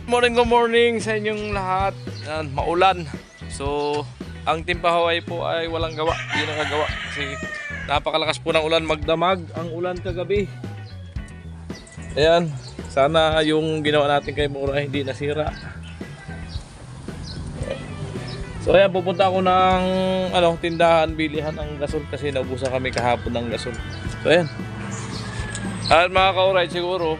Good morning sa inyong lahat. Yan, maulan. So, ang Team Pahawaii po ay walang gawa. Hindi nakagawa kasi napakalakas po ng ulan. Magdamag ang ulan kagabi. Ayan, sana yung ginawa natin kay Mura hindi nasira. So ayan, pupunta ako ng tindahan, bilihan ng gasol kasi naubusan kami kahapon ng gasol. So ayan. At mga ka-alright, siguro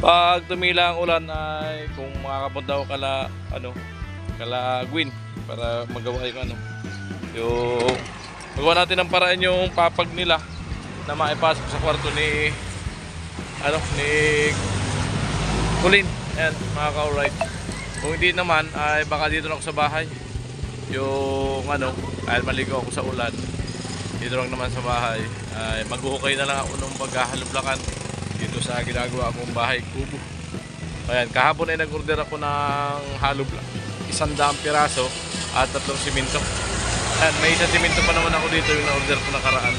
pag tumila ang ulan ay kung makakapunta ako kala Gwyn para magawa yung magawa natin ng paraan yung papag nila na maipasok sa kwarto ni Kulin. Ayan, mga ka-alright. Kung hindi naman ay baka dito na ako sa bahay. Yung kahit maligo ako sa ulan, dito lang naman sa bahay ay maghuhukay na lang ako ng paghahalublakan dito sa ginagawa kong bahay kubo. Ayan, kahapon ay nag-order ako ng hollow block, 100 piraso at 3 simento. Ayan, may isang simento pa naman ako dito yung na-order ko nakaraan.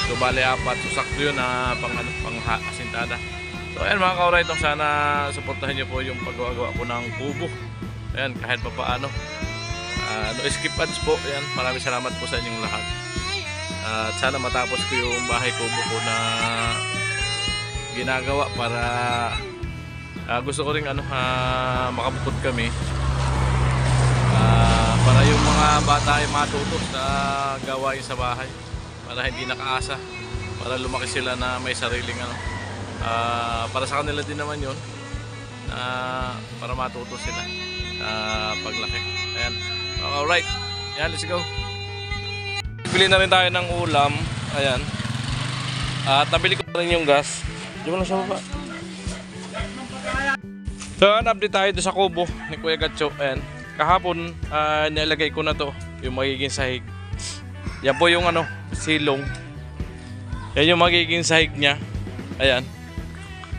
So bali 4, so sakto yun na pang asintada. So ayan mga ka-alright, sana suportahan nyo po yung paggawa ko ng kubo. Ayan, kahit pa paano. No skip ads po. Ayan, maraming salamat po sa inyong lahat. At sana matapos ko yung bahay kubo ko na ginagawa para gusto ko rin makabukod kami para yung mga bata ay matuto sa gawain sa bahay, para hindi nakaasa, para lumaki sila na may sariling para sa kanila din naman yun, para matuto sila paglaki. Ayan, alright, yan, let's go. Bili na rin tayo ng ulam. Ayan, at nabili ko rin yung gas. Diyan lang sa baba. So, update tayo doon sa kubo ni Kuya Gatcho. Ayan, kahapon nilagay ko na to yung magiging sahig. Yan po yung silong. Yan yung magiging sahig niya. Ayan.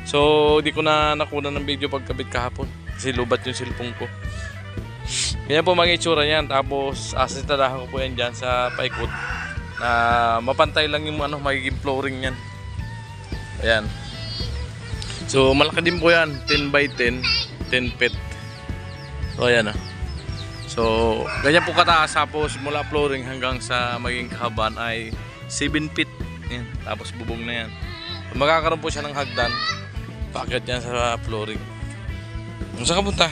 So, di ko na nakuna ng video pagkabit kahapon kasi lubat yung silpong ko. Ganyan po mga itsura niyan. Tapos asitadahan ko po yan dyan sa paikot na mapantay lang yung magiging flooring yan. Ayan. So malaki din po yan, 10 by 10 feet. So ayan . So ganyan po kataas. Tapos mula flooring hanggang sa magiging kahaban ay 7 feet. Ayan. Tapos bubong na yan. So, magkakaroon po siya ng hagdan paakyat yan sa flooring. Saan ka punta?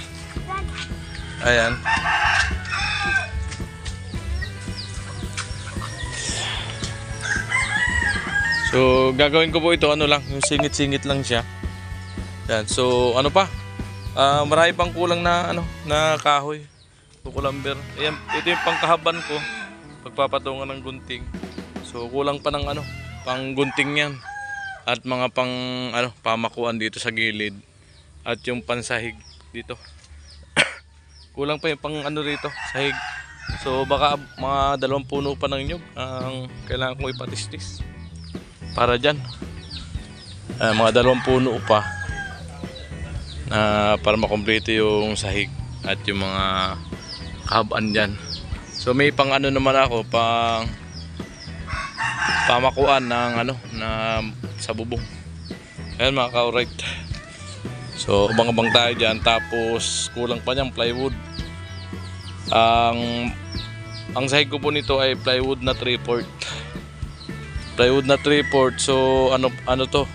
Ayan. So gagawin ko po ito yung singit-singit lang siya. Yan. So marami pang kulang na na kahoy, kukulamber. Ayan, ito yung pangkahaban ko pagpapatungan ng gunting. So kulang pa ng pang gunting yan at mga pang pamakuan dito sa gilid at yung pansahig dito. Kulang pa yung pang rito, sahig. So baka mga 2 puno pa ng nyug ang kailangan kong ipatistis para dyan. Mga 2 puno pa para makompleto yung sahig at yung mga kahaban dyan. So may pang naman ako, pang pamakuan ng na sa bubong. Ayan mga ka-alright. So abang-abang tayo dyan. Tapos kulang pa niyang plywood. Ang sahig ko po nito ay plywood na 3/4. Plywood na 3/4. So to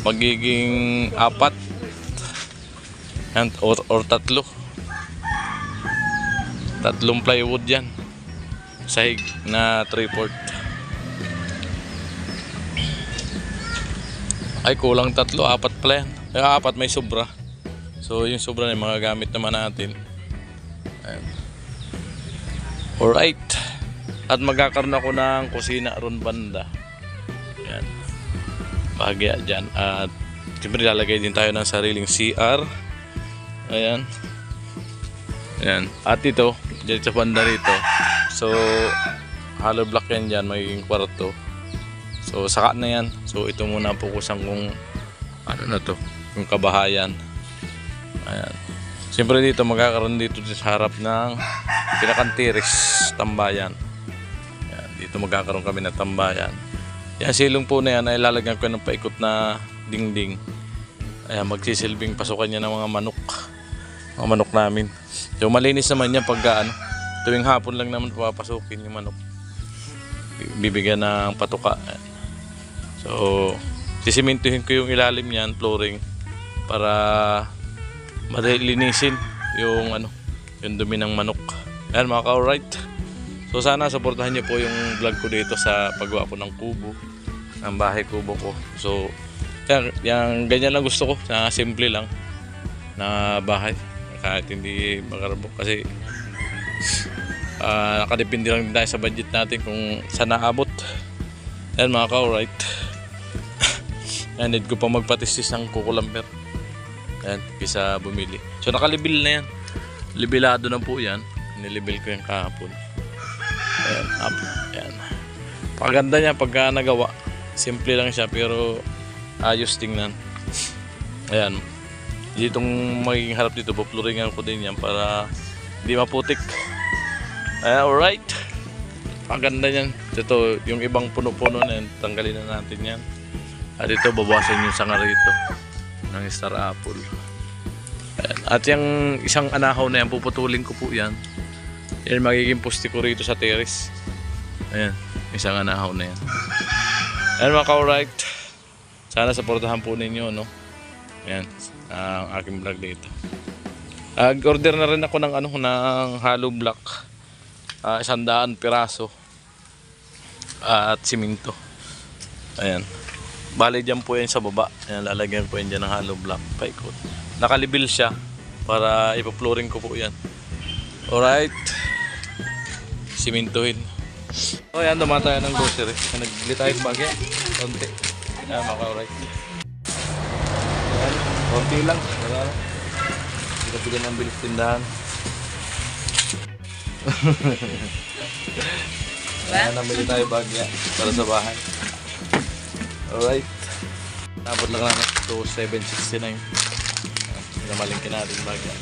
magiging 4 or 3. 3 plywood yan, sahig na 3/4. Ay kulang 3, 4 pala yan. 4 may sobra. So yung sobra na yung mga gamit naman natin. Ayan. Alright. At magkakaroon ako ng kusina ron banda. Ayan. Bahagya dyan. At siyempre lalagay din tayo ng sariling CR. Ayan. Ayan. At ito, dyan sa banda rito. So hollow block yan dyan, magiging kwarto. So saka na yan. So ito muna fokusan kung yung kabahayan. Ayan. Siyempre dito magkakaroon dito sa harap ng pinakantiris tambayan. Ayan. Dito magkakaroon kami ng tambayan. Yan silong po na yan ay lalagyan ko ng paikot na dingding Ayan, magsisilbing pasukan niya ng mga manok namin. So malinis naman yan pagka tuwing hapon lang naman papasukin yung manok. Bibigyan ng patuka. So sisimintuhin ko yung ilalim niyan, flooring, para malinisin yung yung dumi ng manok. Ayan mga ka-alright. So sana supportahan niyo po yung vlog ko dito sa paggawa ko ng kubo, ng bahay kubo ko. So yung ganyan lang gusto ko, na simple lang na bahay, kahit hindi makarabok, kasi nakadepende lang din tayo sa budget natin kung saan naabot. Ayan mga ka-alright. Ayan, need ko pa magpatistis ng kukulamber. Ayan, kisa bumili. So nakalibil na yan, libilado na po yan. Nilibil ko yung kahapon. Ayan, up. Ayan. Paganda niya pagka nagawa, simple lang siya pero ayos tingnan. Ayan, ditong magiging harap dito, pupluringan ko din yan para hindi maputik. Ayan, alright. Paganda niyan. Ito, yung ibang puno-puno na yan, tanggalin na natin yan. At ito, babawasan yung sanga rito ng star apple. Ayan. At yung isang anahaw na yan, puputulin ko po yan. Yan magiging poste ko rito sa terrace. Ayan, isang anahaw na yan. Ayan mga ka-alright. Sana supportahan po ninyo, no? Ayan, ang aking vlog dito. Order na rin ako ng ng hollow block. 100 piraso. At simento. Ayan. Bali dyan po yan sa baba. Ayan, lalagyan po yan dyan ng hollow block. Paikot. Nakalibil siya para ipa-flooring ko po yan. Alright. Simintuhin. So ayan, dumaan tayo ng grocery. Nagli tayo sa bagay. Konti. Ayan, maka-alright. Ayan, konti lang. Wala lang. Hindi ka pili ng bilis tindahan. Ayan, nabili tayo bagya para sa bahay. Alright. Nabot lang namin ito 769. Namalingkin natin bagya.